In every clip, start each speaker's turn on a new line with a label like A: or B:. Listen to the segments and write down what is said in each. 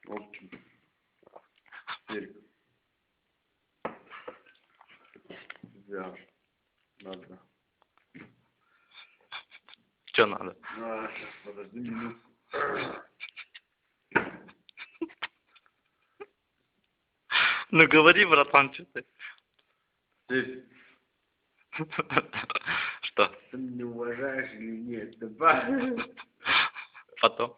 A: В общем, Серик. Взял. Надо.
B: Что надо?
A: Сейчас, подожди минуту.
B: Ну говори, братан, что ты?
A: Серик,
B: Что?
A: ты меня уважаешь или нет? Давай.
B: Потом.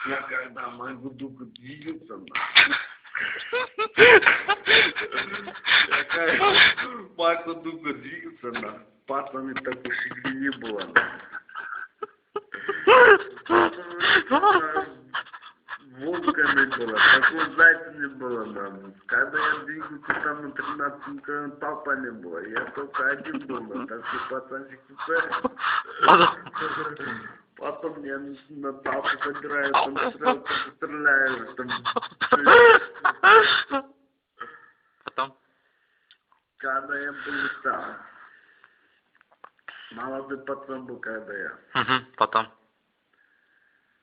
A: Я когда могу духа двигаться, я когда могу духа двигаться, пацаны такой шагли не было. Волками было, такой зайца не было нам. Когда я двигался там на 13-м толпа не было. Я только один был, такой пацанчик потом я на толпу собираю, там стреляю, там.
B: Потом?
A: Когда я был там, молодой пацан был, когда я.
B: Потом.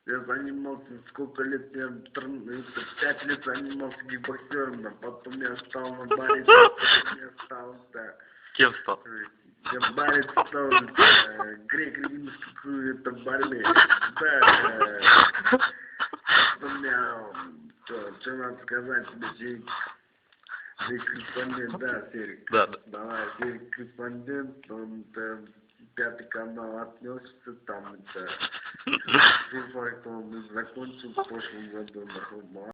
A: Я занимался, сколько лет, я 5 лет занимался кикбоксером, а потом я стал на баре, потом я стал, да.
B: Кем стал?
A: Я баре стал, греко-римскую, это борьбе. Да, у меня, что надо сказать тебе, Серик корреспондент, да, Серик.
B: Да.
A: Давай, Серик корреспондент, он 5-й канал отнесся, там это... Физфак, он закончил в прошлом году,